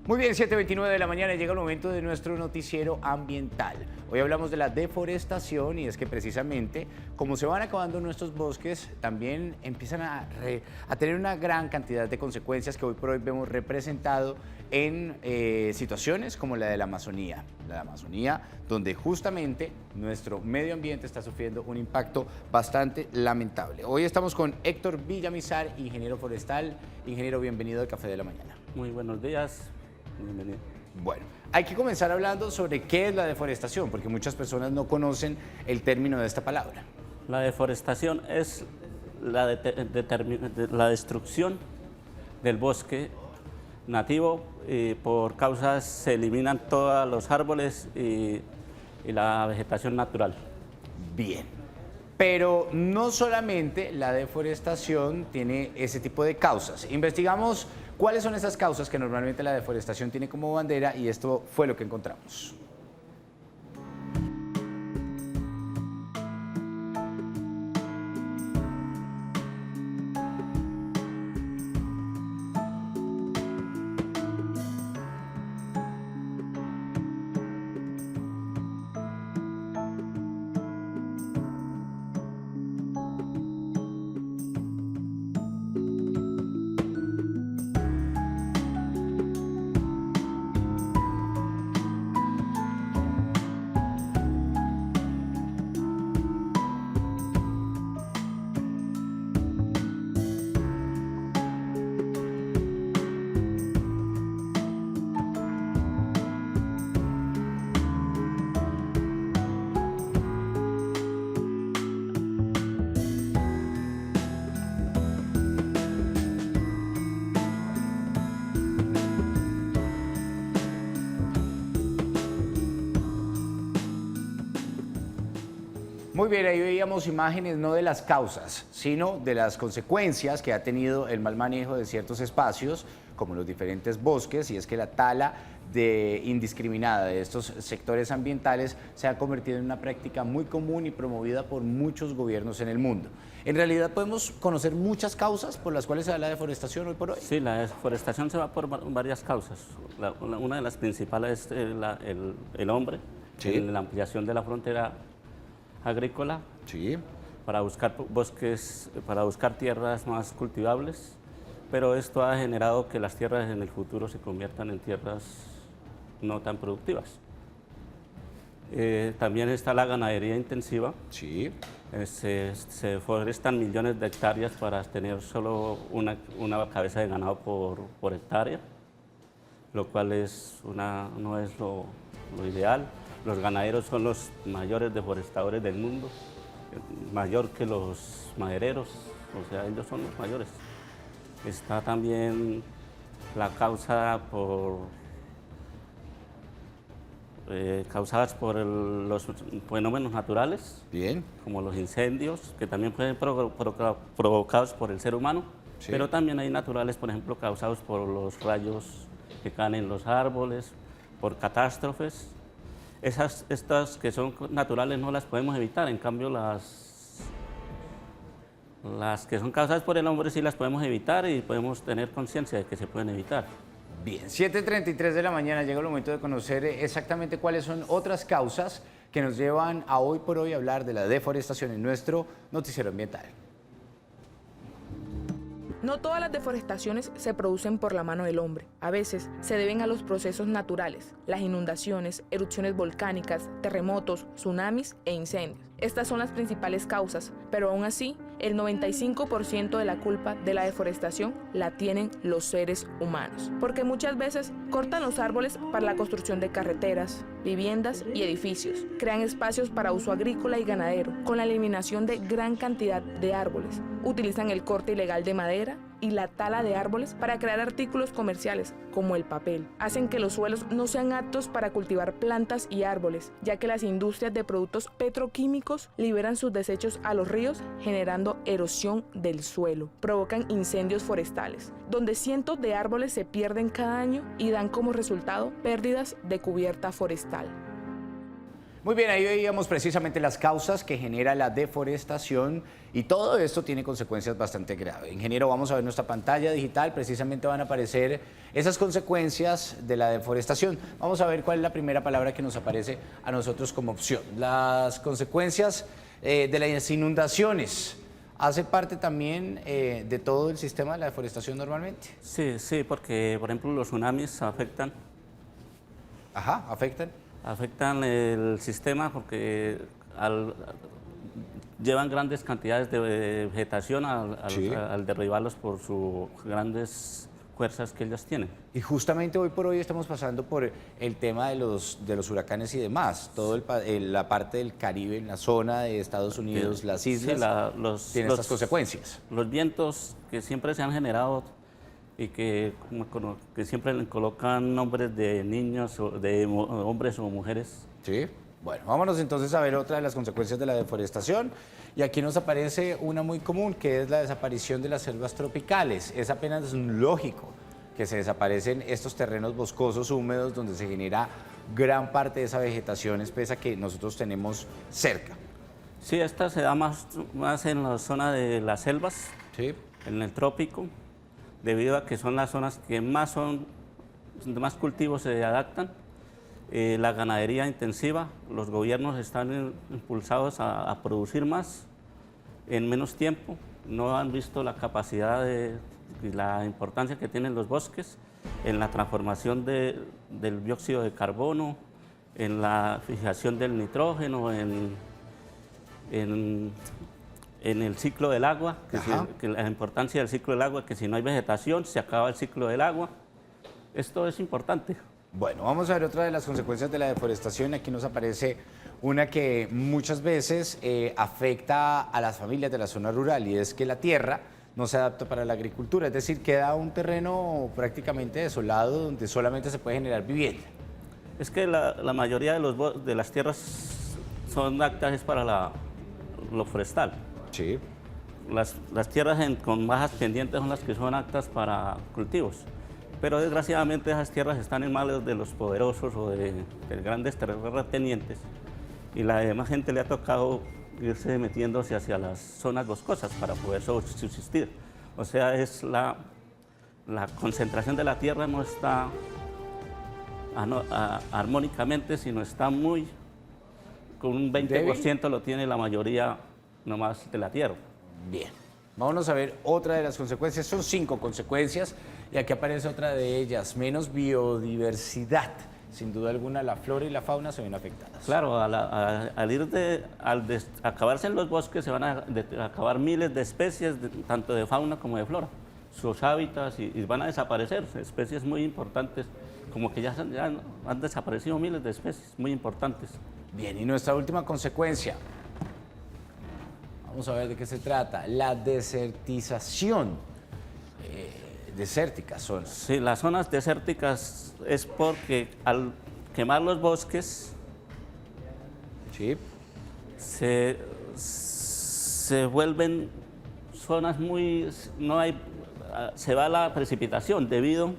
Muy bien, 7:29 de la mañana llega el momento de nuestro noticiero ambiental. Hoy hablamos de la deforestación y es que precisamente como se van acabando nuestros bosques, también empiezan a tener una gran cantidad de consecuencias que hoy por hoy vemos representado en situaciones como la de la Amazonía. La Amazonía, donde justamente nuestro medio ambiente está sufriendo un impacto bastante lamentable. Hoy estamos con Héctor Villamizar, ingeniero forestal. Ingeniero, bienvenido al Café de la Mañana. Muy buenos días. Bienvenido. Bueno, hay que comenzar hablando sobre qué es la deforestación, porque muchas personas no conocen el término de esta palabra. La deforestación es la destrucción del bosque nativo y por causas se eliminan todos los árboles y la vegetación natural. Bien, pero no solamente la deforestación tiene ese tipo de causas. Investigamos cuáles son esas causas que normalmente la deforestación tiene como bandera y esto fue lo que encontramos. Muy bien, ahí veíamos imágenes no de las causas, sino de las consecuencias que ha tenido el mal manejo de ciertos espacios, como los diferentes bosques, y es que la tala indiscriminada de estos sectores ambientales se ha convertido en una práctica muy común y promovida por muchos gobiernos en el mundo. En realidad podemos conocer muchas causas por las cuales se da la deforestación hoy por hoy. Sí, la deforestación se va por varias causas. Una de las principales es el hombre, Sí. la ampliación de la frontera agrícola, Sí. para buscar bosques, para buscar tierras más cultivables, pero esto ha generado que las tierras en el futuro se conviertan en tierras no tan productivas. También está la ganadería intensiva. Sí. Se deforestan millones de hectáreas para tener solo una cabeza de ganado por hectárea, lo cual no es lo ideal. Los ganaderos son los mayores deforestadores del mundo, mayor que los madereros, o sea, ellos son los mayores. Está también la causa causadas por los fenómenos naturales, Bien. como los incendios, que también pueden ser provocados por el ser humano, Sí. pero también hay naturales, por ejemplo, causados por los rayos que caen en los árboles, por catástrofes. Estas que son naturales no las podemos evitar, en cambio las que son causadas por el hombre sí las podemos evitar y podemos tener conciencia de que se pueden evitar. Bien, 7:33 de la mañana llega el momento de conocer exactamente cuáles son otras causas que nos llevan a hoy por hoy hablar de la deforestación en nuestro noticiero ambiental. No todas las deforestaciones se producen por la mano del hombre. A veces se deben a los procesos naturales, las inundaciones, erupciones volcánicas, terremotos, tsunamis e incendios. Estas son las principales causas, pero aún así, el 95% de la culpa de la deforestación la tienen los seres humanos, porque muchas veces cortan los árboles para la construcción de carreteras, viviendas y edificios. Crean espacios para uso agrícola y ganadero, con la eliminación de gran cantidad de árboles. Utilizan el corte ilegal de madera y la tala de árboles para crear artículos comerciales, como el papel. Hacen que los suelos no sean aptos para cultivar plantas y árboles, ya que las industrias de productos petroquímicos liberan sus desechos a los ríos, generando erosión del suelo. Provocan incendios forestales, donde cientos de árboles se pierden cada año y dan como resultado pérdidas de cubierta forestal. Muy bien, ahí veíamos precisamente las causas que genera la deforestación y todo esto tiene consecuencias bastante graves. Ingeniero, vamos a ver nuestra pantalla digital, precisamente van a aparecer esas consecuencias de la deforestación. Vamos a ver cuál es la primera palabra que nos aparece a nosotros como opción. Las consecuencias de las inundaciones. ¿Hace parte también de todo el sistema de la deforestación normalmente? Sí, sí, porque por ejemplo los tsunamis afectan. Ajá, ¿afectan? Afectan el sistema porque llevan grandes cantidades de vegetación Sí. al derribarlos por sus grandes fuerzas que ellos tienen. Y justamente hoy por hoy estamos pasando por el tema de los huracanes y demás. Todo la parte del Caribe, en la zona de Estados Unidos, las islas, Sí, tienen estas consecuencias. Los vientos que siempre se han generado y que siempre le colocan nombres de niños, de hombres o mujeres. Sí. Bueno, vámonos entonces a ver otra de las consecuencias de la deforestación. Y aquí nos aparece una muy común, que es la desaparición de las selvas tropicales. Es apenas lógico que se desaparecen estos terrenos boscosos húmedos donde se genera gran parte de esa vegetación espesa que nosotros tenemos cerca. Sí, esta se da más en la zona de las selvas, Sí. en el trópico, debido a que son las zonas que más cultivos se adaptan. La ganadería intensiva, los gobiernos están impulsados a producir más en menos tiempo, no han visto la capacidad y la importancia que tienen los bosques en la transformación del dióxido de carbono, en la fijación del nitrógeno, en el ciclo del agua, que la importancia del ciclo del agua, que si no hay vegetación se acaba el ciclo del agua. Esto es importante. Bueno, vamos a ver otra de las consecuencias de la deforestación. Aquí nos aparece una que muchas veces afecta a las familias de la zona rural y es que la tierra no se adapta para la agricultura, es decir, queda un terreno prácticamente desolado donde solamente se puede generar vivienda. Es que la mayoría de las tierras son aptas para lo forestal. Sí. Las tierras con bajas pendientes son las que son aptas para cultivos. Pero desgraciadamente esas tierras están en manos de los poderosos o de grandes terratenientes y la demás gente le ha tocado irse metiéndose hacia las zonas boscosas para poder subsistir. O sea, la concentración de la tierra no está armónicamente, sino está muy, con un 20% lo tiene la mayoría nomás de la tierra. Bien, vámonos a ver otra de las consecuencias. Son 5 consecuencias y aquí aparece otra de ellas, menos biodiversidad. Sin duda alguna la flora y la fauna se ven afectadas. Claro, al acabarse en los bosques se van a acabar miles de especies, tanto de fauna como de flora. Sus hábitats y van a desaparecer especies muy importantes, como que ya han desaparecido miles de especies muy importantes. Bien, y nuestra última consecuencia. Vamos a ver de qué se trata. La desertización. Desérticas zonas. Sí, las zonas desérticas es porque al quemar los bosques Sí. se vuelven zonas se va la precipitación debido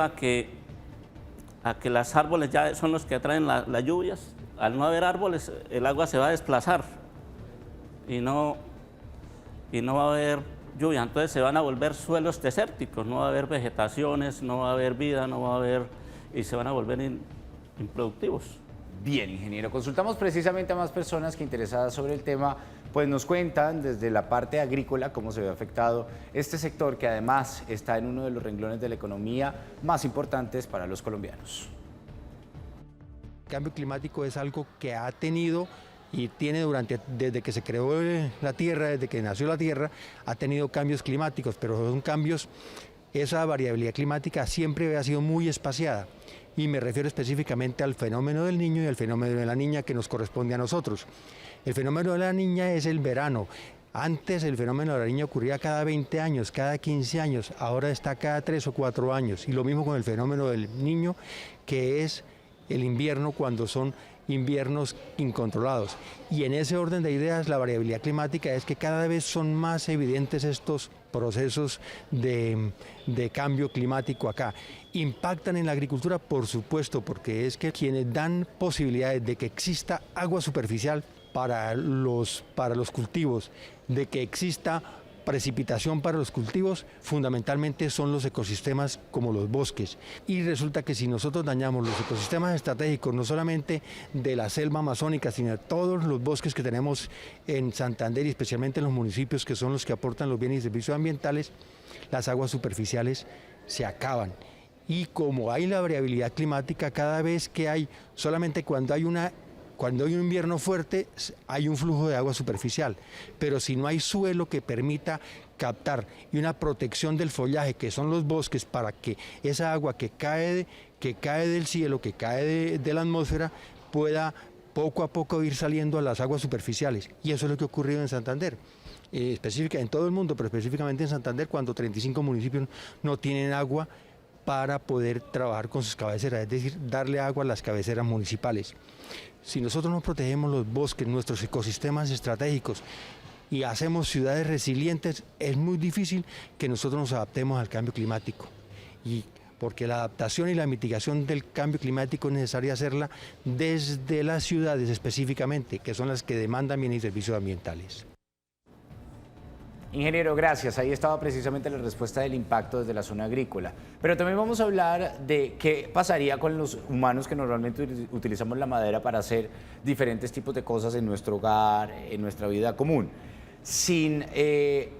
a que los árboles ya son los que atraen las lluvias. Al no haber árboles, el agua se va a desplazar y no va a haber lluvia, entonces se van a volver suelos desérticos, no va a haber vegetaciones, no va a haber vida, y se van a volver improductivos. Bien, ingeniero, consultamos precisamente a más personas que interesadas sobre el tema, pues nos cuentan desde la parte agrícola cómo se ve afectado este sector que además está en uno de los renglones de la economía más importantes para los colombianos. El cambio climático es algo que ha tenido y tiene desde que se creó la Tierra, desde que nació la Tierra, ha tenido cambios climáticos, pero son cambios, esa variabilidad climática siempre ha sido muy espaciada. Y me refiero específicamente al fenómeno del niño y al fenómeno de la niña que nos corresponde a nosotros. El fenómeno de la niña es el verano. Antes el fenómeno de la niña ocurría cada 20 años, cada 15 años, ahora está cada 3 o 4 años. Y lo mismo con el fenómeno del niño, que es el invierno cuando son inviernos incontrolados. Y en ese orden de ideas, la variabilidad climática es que cada vez son más evidentes estos procesos de cambio climático acá. ¿Impactan en la agricultura? Por supuesto, porque es que quienes dan posibilidades de que exista agua superficial para los cultivos, de que exista precipitación para los cultivos, fundamentalmente son los ecosistemas como los bosques. Y resulta que si nosotros dañamos los ecosistemas estratégicos, no solamente de la selva amazónica, sino de todos los bosques que tenemos en Santander y especialmente en los municipios que son los que aportan los bienes y servicios ambientales, las aguas superficiales se acaban. Y como hay la variabilidad climática, cada vez que hay, solamente cuando hay un invierno fuerte, hay un flujo de agua superficial, pero si no hay suelo que permita captar y una protección del follaje, que son los bosques, para que esa agua que cae del cielo, que cae de la atmósfera, pueda poco a poco ir saliendo a las aguas superficiales. Y eso es lo que ha ocurrido en Santander, específicamente en todo el mundo, pero específicamente en Santander, cuando 35 municipios no tienen agua para poder trabajar con sus cabeceras, es decir, darle agua a las cabeceras municipales. Si nosotros no protegemos los bosques, nuestros ecosistemas estratégicos y hacemos ciudades resilientes, es muy difícil que nosotros nos adaptemos al cambio climático. Y porque la adaptación y la mitigación del cambio climático es necesaria hacerla desde las ciudades específicamente, que son las que demandan bienes y servicios ambientales. Ingeniero, gracias. Ahí estaba precisamente la respuesta del impacto desde la zona agrícola. Pero también vamos a hablar de qué pasaría con los humanos que normalmente utilizamos la madera para hacer diferentes tipos de cosas en nuestro hogar, en nuestra vida común. Sin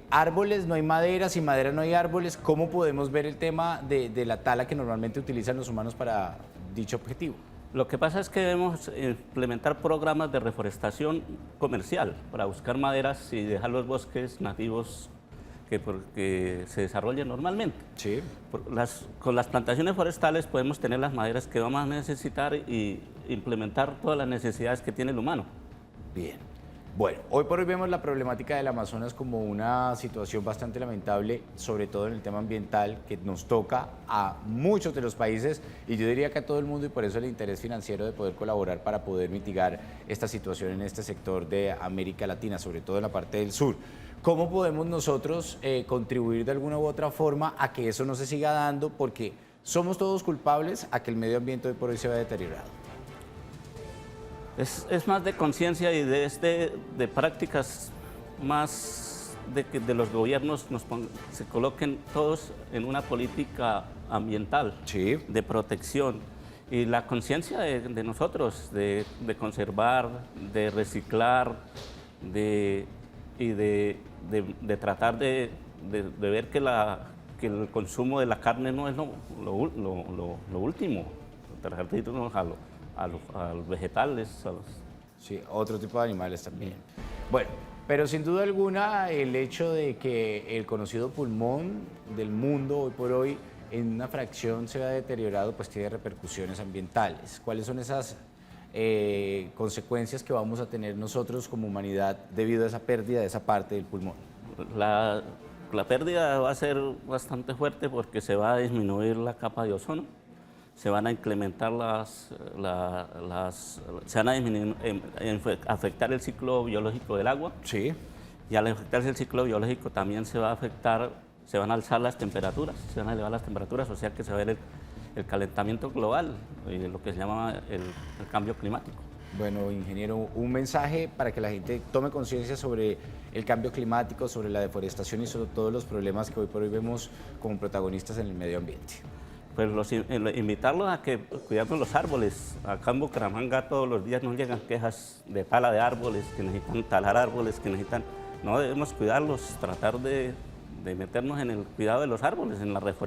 árboles no hay madera, sin madera no hay árboles. ¿Cómo podemos ver el tema de la tala que normalmente utilizan los humanos para dicho objetivo? Lo que pasa es que debemos implementar programas de reforestación comercial para buscar maderas y dejar los bosques nativos que se desarrollen normalmente. Sí. Con las plantaciones forestales podemos tener las maderas que vamos a necesitar y implementar todas las necesidades que tiene el humano. Bien. Bueno, hoy por hoy vemos la problemática del Amazonas como una situación bastante lamentable, sobre todo en el tema ambiental, que nos toca a muchos de los países y yo diría que a todo el mundo, y por eso el interés financiero de poder colaborar para poder mitigar esta situación en este sector de América Latina, sobre todo en la parte del sur. ¿Cómo podemos nosotros contribuir de alguna u otra forma a que eso no se siga dando? Porque somos todos culpables a que el medio ambiente hoy por hoy se vea deteriorado. Es más de conciencia y de prácticas más de que de los gobiernos se coloquen todos en una política ambiental, sí, de protección. Y la conciencia de nosotros, de conservar, de reciclar, de tratar de ver que el consumo de la carne no es lo último, tratar de irnos a los vegetales. Sí, otro tipo de animales también. Bueno, pero sin duda alguna el hecho de que el conocido pulmón del mundo hoy por hoy en una fracción se vea deteriorado, pues tiene repercusiones ambientales. ¿Cuáles son esas consecuencias que vamos a tener nosotros como humanidad debido a esa pérdida de esa parte del pulmón? La pérdida va a ser bastante fuerte porque se va a disminuir la capa de ozono, se van a incrementar se van a afectar el ciclo biológico del agua. Sí. Y al afectarse el ciclo biológico también se van a alzar las temperaturas, se van a elevar las temperaturas, o sea que se va a ver el calentamiento global y lo que se llama el cambio climático. Bueno, ingeniero, un mensaje para que la gente tome conciencia sobre el cambio climático, sobre la deforestación y sobre todos los problemas que hoy por hoy vemos como protagonistas en el medio ambiente. Pues invitarlos a que cuidemos los árboles. Acá en Bucaramanga todos los días nos llegan quejas de tala de árboles, que necesitan talar árboles, que necesitan... No debemos cuidarlos, tratar de meternos en el cuidado de los árboles, en la reforestación.